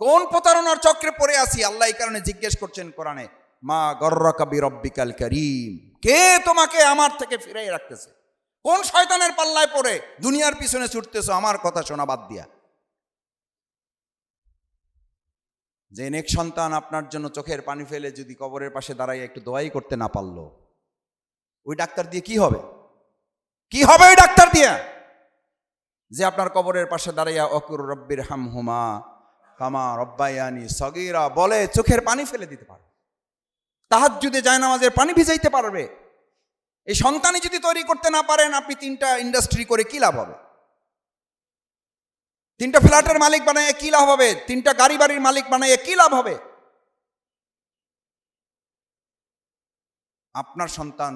কোন প্রতারণার চক্রে পড়ে আছি? আল্লাহ এই কারণে জিজ্ঞেস করছেন কোরআনে, মা গর্রাকা বিরব্বিকাল কারীম, কে তোমাকে আমার থেকে ফিরিয়ে রাখতেছে? কোন শয়তানের পাল্লায় পড়ে দুনিয়ার পিছনে ছুটতেছো আমার কথা শোনা বাদ দিয়া? যে নেক সন্তান আপনার জন্য চোখের পানি ফেলে যদি কবরের পাশে দাঁড়াইয়া একটু দোয়াই করতে না পারলো, ওই ডাক্তার দিয়ে কি হবে? কি হবে ওই ডাক্তার দিয়ে? যে আপনার কবরের পাশে দাঁড়াইয়া অকুর রব্বির হামহুমা কামা রব্বায়ানি সগীরা বলে চোখের পানি ফেলে দিতে পারবে, তাহাজ্জুদে জায়নামাজের পানি ভিজাইতে পারবে। এই সন্তানই যদি তৈরি করতে না পারেন, আপনি 3টা ইন্ডাস্ট্রি করে কি লাভ হবে? 3টা ফ্ল্যাটের মালিক বানাইয়ে কি লাভ হবে? 3টা গাড়ি বাড়ির মালিক বানাইয়ে কি লাভ হবে? আপনার সন্তান,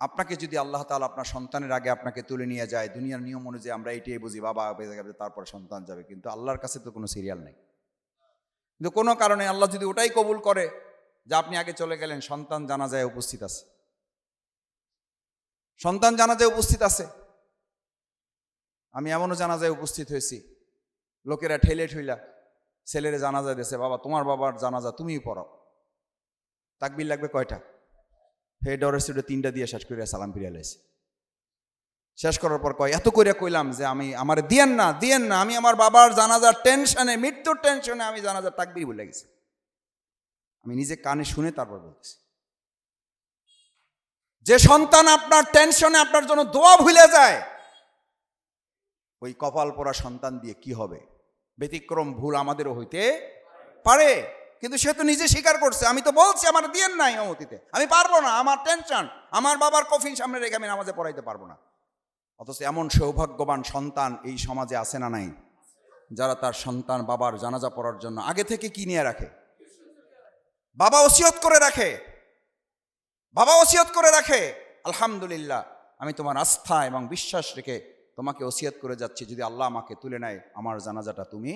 আপনাকে যদি আল্লাহ তাআলা আপনার সন্তানের আগে আপনাকে তুলে নিয়ে যায়, দুনিয়ার নিয়ম অনুযায়ী আমরা এইটাই বুঝি, বাবা বেঁচে যাবে তারপরে সন্তান যাবে, কিন্তু আল্লাহর কাছে তো কোনো সিরিয়াল নেই। কিন্তু কোনো কারণে আল্লাহ যদি ওটাই কবুল করে যে আপনি আগে চলে গেলেন, সন্তান জানাজায় উপস্থিত আছে, সন্তান জানাজায় উপস্থিত আছে। আমি এমনও জানাজায় উপস্থিত হয়েছি, লোকেরা ঠেলে ঠেলা ছেলেরে জানাজা দিয়েছে, বাবা তোমার বাবার জানাজা তুমিই পড়াও। তাকবীর লাগবে কয়টা? হে ডরে সুডে 3টা দিয়ে শেষ করে সালাম ফিরিয়ে লাইছে। শেষ করার পর কয়, এত করে কইলাম যে আমি আমার দিয়েন না, আমি আমার বাবার জানাজার টেনশনে, মৃত্যুর টেনশনে আমি জানাজার তাকবীর ভুলে গেছি। আমি নিজে কানে শুনে তারপর বলতেছি। যে সন্তান আপনার টেনশনে আপনার জন্য দোয়া ভুলে যায়, ওই কপাল পোড়া সন্তান দিয়ে কি হবে? ব্যতিক্রম ভুল আমাদেরও হইতে পারে, কিন্তু সে তো নিজে স্বীকার করছে, আমি তো বলছি আমার দিয়েন না ইমামতিতে, আমি পারবো না, আমার টেনশন, আমার বাবার কফিন সামনে রেখে আমি নামাজে পড়াইতে পারবো না। অথচ এমন সৌভাগ্যবান সন্তান এই সমাজে আছে না নাই, যারা তার সন্তান বাবার জানাজা পড়ার জন্য আগে থেকে কি নিয়ে রাখে? বাবা ওসিয়ত করে রাখে, বাবা ওসিয়ত করে রাখে, আলহামদুলিল্লাহ আমি তোমার আস্থা এবং বিশ্বাস রেখে তোমাকে ওসিয়ত করে যাচ্ছি, যদি আল্লাহ আমাকে তুলে নেয় আমার জানাজাটা তুমি।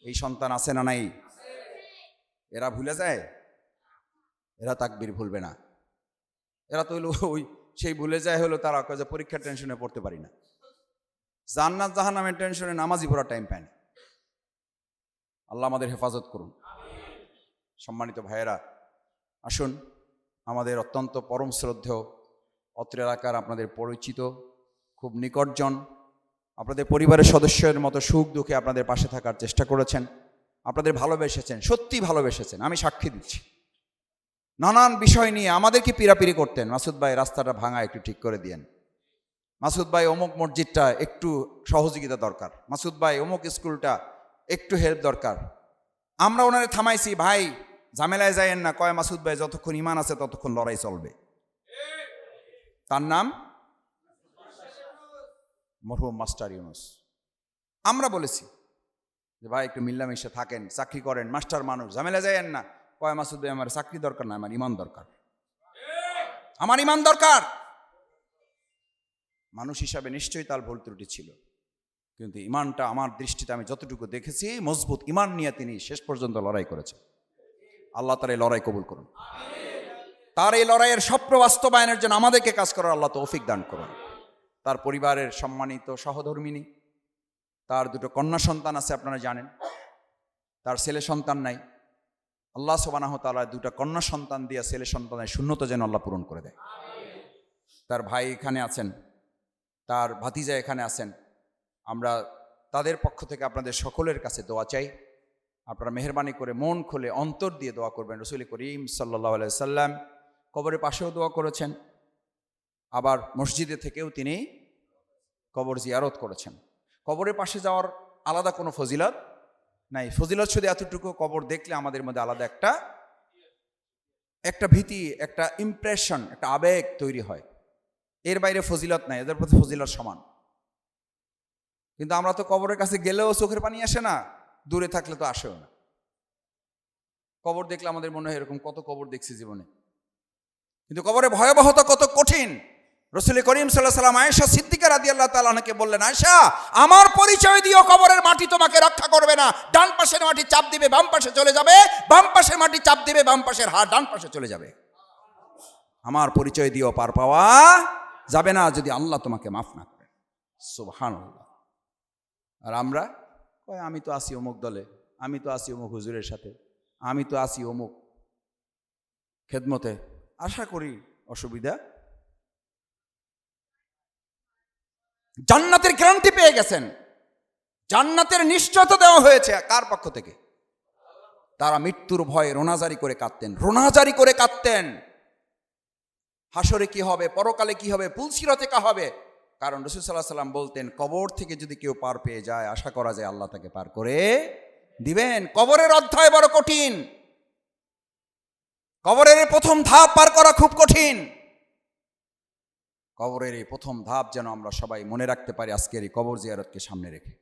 এই সন্তান আছে না নাই? এরা ভুলে যায়? এরা তাকবীর ভুলবে না। এরা তো হলো ওই সেই ভুলে যায় হলো তারা যে পরীক্ষার টেনশনে পড়তে পারি না, জান্নাত জাহান্নামের টেনশনে নামাজি পড়ার টাইম পায় না। আল্লাহ আমাদের হেফাজত করুন। সম্মানিত ভাইয়েরা, আসুন, আমাদের অত্যন্ত পরম শ্রদ্ধেয় অত্র এলাকার আপনাদের পরিচিত খুব নিকটজন, আপনাদের পরিবারের সদস্যের মতো সুখ দুঃখে আপনাদের পাশে থাকার চেষ্টা করেছেন, আপনাদের ভালোবেসেছেন, সত্যি ভালোবেসেছেন, আমি সাক্ষী দিচ্ছি। নানান বিষয় নিয়ে আমাদেরকে পিরাপিরি করতেন, মাসুদ ভাই রাস্তাটা ভাঙা একটু ঠিক করে দিয়েন, মাসুদ ভাই অমুক মসজিদটা একটু সহযোগিতা দরকার, মাসুদ ভাই অমুক স্কুলটা একটু হেল্প দরকার। আমরা ওনারে থামাইছি, ভাই ঝামেলায় যায়েন না, কয় মাসুদ ভাই যতক্ষণ ইমান আছে ততক্ষণ লড়াই চলবে। তার নাম মরহুম মাস্টার ইউনুস। আমরা বলেছি যে ভাই একটু মিল্লামিশে থাকেন, চাকরি করেন, মাস্টার মানুষ, ঝামেলা যায়েন না, কয় মাসুদ ভাই আমার চাকরি দরকার না, আমার ইমান দরকার, আমার ইমান দরকার। মানুষ হিসাবে নিশ্চয়ই তার ভুল ত্রুটি ছিল, কিন্তু ইমানটা আমার দৃষ্টিতে আমি যতটুকু দেখেছি মজবুত ইমান নিয়ে তিনি শেষ পর্যন্ত লড়াই করেছেন। আল্লাহ তার এই লড়াই কবুল করুন। তার এই লড়াইয়ের স্বপ্ন বাস্তবায়নের জন্য আমাদেরকে কাজ করার আল্লাহ তৌফিক দান করুন। তার পরিবারের সম্মানিত সহধর্মিনী, তার 2টো কন্যা সন্তান আছে আপনারা জানেন, তার ছেলে সন্তান নাই। আল্লাহ সুবহানাহু ওয়া তাআলা 2টা কন্যা সন্তান দিয়ে ছেলে সন্তানের শূন্যতা যেন আল্লাহ পূরণ করে দেয়। তার ভাই এখানে আছেন, তার ভাতিজা এখানে আছেন, আমরা তাদের পক্ষ থেকে আপনাদের সকলের কাছে দোয়া চাই। আপনারা মেহেরবানি করে মন খুলে অন্তর দিয়ে দোয়া করবেন। রাসূল করিম সাল্লাল্লাহু আলাইহি সাল্লাম কবরের পাশেও দোয়া করেছেন, আবার মসজিদে থেকেও তিনি কবর জিয়ারত করেছেন। কবরের পাশে যাওয়ার আলাদা কোনো ফজিলত নাই, ফজিলত শুধু এতটুকু, কবর দেখলে আমাদের মধ্যে আলাদা একটা ভীতি, একটা ইমপ্রেশন, একটা আবেগ তৈরি হয়, এর বাইরে ফজিলত নাই, এদের প্রতি ফজিলত সমান। কিন্তু আমরা তো কবরের কাছে গেলেও চোখের পানি আসে না, দূরে থাকলে তো আসেও না। কবর দেখলে আমাদের মনে হয় এরকম কত কবর দেখছি জীবনে, কিন্তু কবরের ভয়াবহতা কত কঠিন। রাসূল করিম সাল্লাল্লাহু আলাইহি ওয়াসাল্লাম আয়েশা সিদ্দিকা রাদিয়াল্লাহু তাআলা আনহাকে বললেন, আয়েশা আমার পরিচয় দিও, কবরের মাটি তোমাকে রক্ষা করবে না। ডান পাশের মাটি চাপ দিবে বাম পাশে চলে যাবে, বাম পাশের মাটি চাপ দিবে বাম পাশের হাড় ডান পাশে চলে যাবে। আমার পরিচয় দিও, পার পাওয়া যাবে না যদি আল্লাহ তোমাকে মাফ না করেন। সুবহানাল্লাহ। আর আমরা কয় আমি তো আসি অমুক দলে, আমি তো আসি অমুক হুজুরের সাথে, আমি তো আসি অমুক খেদমতে, আশা করি অসুবিধা। জান্নাতের গ্যারান্টি পেয়ে গেছেন, জান্নাতের নিশ্চয়তা দেওয়া হয়েছে কার পক্ষ থেকে? তারা মৃত্যুর ভয়ে রোনাজারি করে কাঁদতেন, রোনাজারি করে কাঁদতেন। হাসরে কি হবে, পরকালে কি হবে, পুলসিরাতে কা হবে। কারণ রাসূল সাল্লাল্লাহু আলাইহি সাল্লাম বলতেন, কবর থেকে যদি কেউ পার পেয়ে যায়, আশা করা যায় আল্লাহ তাকে পার করে দিবেন। কবরের অধ্যায় বড় কঠিন, কবরের প্রথম ধাপ পার করা খুব কঠিন। কবরের এই প্রথম ধাপ যেন আমরা সবাই মনে রাখতে পারি আজকের এই কবর জিয়ারতকে সামনে রেখে।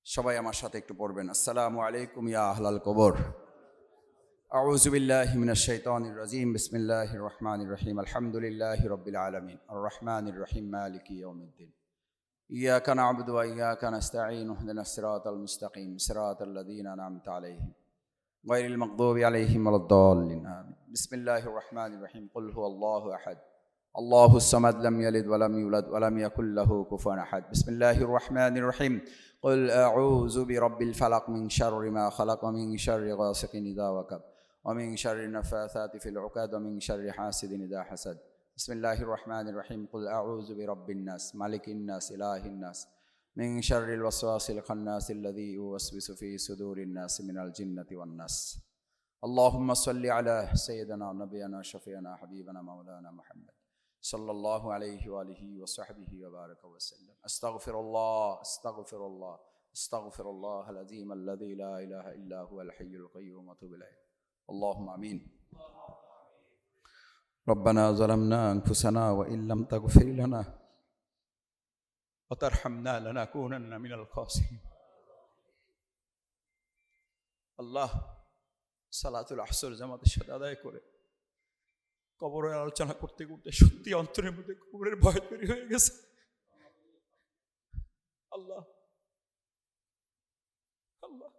সবাই আমার সাথে একটু পড়বেন, আসসালামু আলাইকুম ইয়া আহলাল কবর। আউযু বিল্লাহি মিনাশ শাইতানির রাজিম, বিসমিল্লাহির রহমানির রহিম, আলহামদুলিল্লাহি রাব্বিল আলামিন, আর রহমানির রহিম, মালিকি ইয়াউমিদ্দিন, ইয়াকা না'বুদু ওয়া ইয়াকা নাস্তাঈন, ইহদিনাস সিরাতাল মুস্তাকিম, সিরাতাল্লাযীনা আন'আমতা আলাইহিম গায়রিল মাগদুবি আলাইহিম ওয়ালাদ-দাল্লিন, আমিন। বিসমিল্লাহির রহমানির রহিম, কুল হুয়াল্লাহু আহাদ, আল্লাহুস সামাদ, লাম ইয়ালিদ ওয়া লাম ইউলাদ ওয়া লাম ইয়াকুল লাহু কুফুয়ান আহাদ। বিসমিল্লাহির রহমানির রহিম, কুল আউযু বিরাব্বিল ফালাক, মিন শাররি মা খালাক, ওয়া মিন শাররি গাসিকিন ইযা ওয়াকাব, ওয়া মিন শাররি নাফাসাতি ফিল উকাদ, ওয়া মিন শাররি হাসিদিন ইযা হাসাদ। বিসমিল্লাহির রহমানির রহিম, কুল আউযু বিরাব্বিন নাস, মালিকিন নাস, ইলাহিন নাস, মিন শাররিল ওয়াসওয়াসিল খান্নাসিল্লাযী ইউওয়াসওয়িসু ফি সুদুরিন নাস মিনাল জিন্নাতি ওয়ান নাস। আল্লাহুম্মা সাল্লি আলা সাইয়্যিদিনা নাবিয়িনা শাফিয়ানা হাবিবানা মাওলানা মুহাম্মদ সাল্লাল্লাহু আলাইহি ওয়া আলিহি ওয়া সাহবিহি ওয়া বারাকা ওয়া সাল্লাম। আস্তাগফিরুল্লাহ, আস্তাগফিরুল্লাহ, আস্তাগফিরুল্লাহাল আযীম আল্লাযী লা ইলাহা ইল্লা হুয়াল হাইয়ুল কাইয়্যুম, ওয়া আতুবু ইলাইহি। আল্লাহুম্মা আমিন। রব্বানা যালামনা আনফুসানা ওয়া ইল্লাম তাগফির লানা ওয়া তারহামনা লানাকুনান্না মিনাল খাসিরিন। আল্লাহ, সালাতুল আসর জামাতের সাথে আদায় করে কবরের আলোচনা করতে করতে সত্যি অন্তরের মধ্যে কবরের ভয় তৈরি হয়ে গেছে। আল্লাহ, আল্লাহ,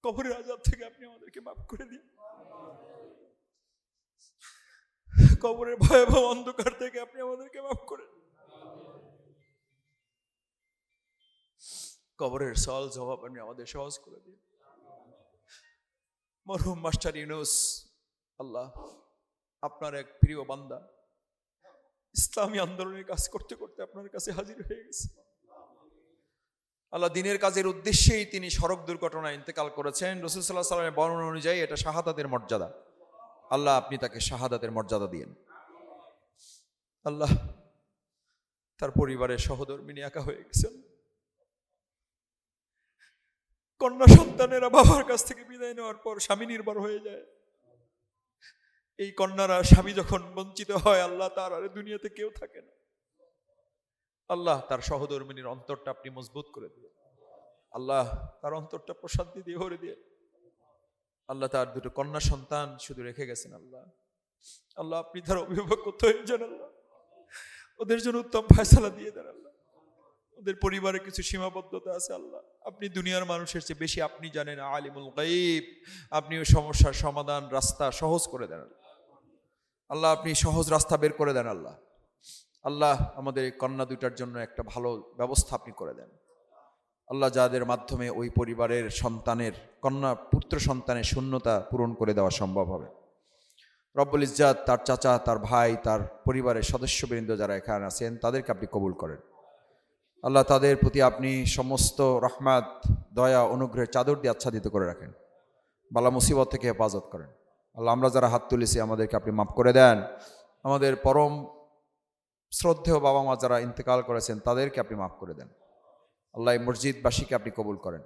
কবরের আযাব থেকে আপনি আমাদেরকে মাফ করে দিন। কবরের ভয়াবহ অন্ধকার থেকে আপনি আমাদেরকে মাফ করে দিন। কবরের সওয়াল জবাব আপনি আমাদের সহজ করে দিন। মরহুম মাস্টার ইউনূস, আল্লাহ, আপনার এক প্রিয় বান্দা ইসলামী আন্দোলনের কাজ করতে করতে আপনার কাছে হাজির হয়ে গেছে। আল্লাহ, দিনের কাজের উদ্দেশ্যেই তিনি সড়ক দুর্ঘটনায় ইন্তেকাল করেছেন। রাসূল সাল্লাল্লাহু আলাইহি ওয়াসাল্লামের বর্ণনা অনুযায়ী এটা শাহাদাতের মর্যাদা। আল্লাহ, আপনি তাকে শাহাদাতের মর্যাদা দিয়েন। আল্লাহ, তার পরিবারের সহধর্মিণী একা হয়ে গেছেন। কন্যা সন্তানেরা বাবার কাছ থেকে বিদায় নেওয়ার পর স্বামী নির্ভর হয়ে যায়। এই কন্যারা স্বামী যখন বঞ্চিত হয়, আল্লাহ, তার আর দুনিয়াতে কেউ থাকে না। আল্লাহ, তার সহধর্মিনীর অন্তরটা আপনি মজবুত করে দিন। আল্লাহ, তার অন্তরটা প্রশান্তি দিয়ে ভরে দিয়ে। আল্লাহ, তার দুটো কন্যা সন্তান শুধু রেখে গেছেন। আল্লাহ, আল্লাহ, আপনি তার অভিভাবক হয়ে যান। আল্লাহ, ওদের জন্য উত্তম ফয়সালা দিয়ে দেন। আল্লাহ, ওদের পরিবারে কিছু সীমাবদ্ধতা আছে। আল্লাহ, আপনি দুনিয়ার মানুষের চেয়ে বেশি আপনি জানেন, আলিমুল গায়ব। আপনি ওই সমস্যার সমাধান রাস্তা সহজ করে দেন। আল্লাহ, আপনি সহজ রাস্তা বের করে দেন। আল্লাহ, আল্লাহ, আমাদের এই কন্যা দুইটার জন্য একটা ভালো ব্যবস্থা আপনি করে দেন। আল্লাহ, যাদের মাধ্যমে ওই পরিবারের সন্তানের, কন্যা পুত্র সন্তানের শূন্যতা পূরণ করে দেওয়া সম্ভব হবে। রব্বুল ইজ্জাত তার চাচা, তার ভাই, তার পরিবারের সদস্যবৃন্দ যারা এখানে আছেন তাদেরকে আপনি কবুল করেন। আল্লাহ, তাদের প্রতি আপনি সমস্ত রহমত, দয়া, অনুগ্রহের চাদর দিয়ে আচ্ছাদিত করে রাখেন। বালা মুসিবত থেকে হেফাজত করেন। আল্লাহ, আমরা যারা হাত তুলেছি আমাদেরকে আপনি মাফ করে দেন। আমাদের পরম শ্রদ্ধেয় বাবা মা যারা ইন্তেকাল করেছেন তাদেরকে আপনি মাফ করে দেন। আল্লাহ, এই মসজিদবাসীকে আপনি কবুল করেন,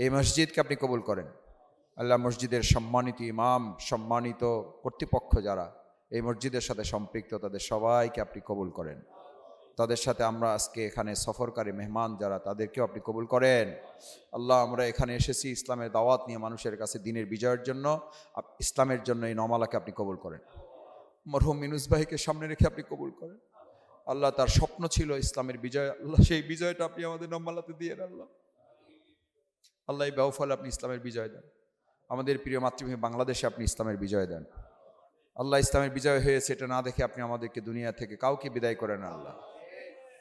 এই মসজিদকে আপনি কবুল করেন। আল্লাহ, মসজিদের সম্মানিত ইমাম, সম্মানিত কর্তৃপক্ষ যারা এই মসজিদের সাথে সম্পৃক্ত, তাদের সবাইকে আপনি কবুল করেন। তাদের সাথে আমরা আজকে এখানে সফরকারী মেহমান যারা, তাদেরকেও আপনি কবুল করেন। আল্লাহ, আমরা এখানে এসেছি ইসলামের দাওয়াত নিয়ে মানুষের কাছে দিনের বিজয়ের জন্য, ইসলামের জন্য। এই নমালাকে আপনি কবুল করেন। মরহুম ইউনূস ভাইকে সামনে রেখে আপনি কবুল করেন। আল্লাহ, তার স্বপ্ন ছিল ইসলামের বিজয়। আল্লাহ, সেই বিজয়টা আপনি আমাদের নমালাতে দিয়ে দেন। আল্লাহ, আল্লাহ, এই ব্যবফলে আপনি ইসলামের বিজয় দেন। আমাদের প্রিয় মাতৃভূমি বাংলাদেশে আপনি ইসলামের বিজয় দেন। আল্লাহ, ইসলামের বিজয় হয়েছে এটা না দেখে আপনি আমাদেরকে দুনিয়া থেকে কাউকে বিদায় করেন। আল্লাহ,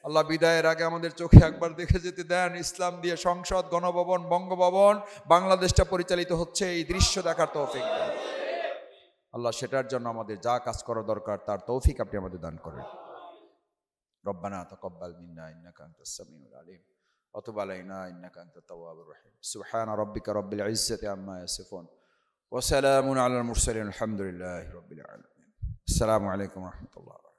আল্লাহ বিদায়ের আগে আমাদের চোখে একবার দেখে যেতে দেন, ইসলাম দিয়ে সংসদ, গণভবন, বঙ্গভবন, বাংলাদেশটা পরিচালিত হচ্ছে, এই দৃশ্য দেখার তৌফিক দেন আল্লাহ। সেটার জন্য আমাদের যা কাজ করা দরকার তার তৌফিক আপনি আমাদের দান করেন। রব্বানা তাকাব্বাল মিন্না ইন্নাকা আনতাস সামিউল আলিম ওয়া তুব আলাইনা ইন্নাকা আনতাত তাওয়াবুর রহিম। সুবহানা রাব্বিকা রাব্বিল ইজ্জাতি আম্মা ইয়াসিফুন ওয়া সালামুন আলাল মুরসালিন আলহামদুলিল্লাহি রাব্বিল আলামিন। আসসালামু আলাইকুম ওয়া রাহমাতুল্লাহ।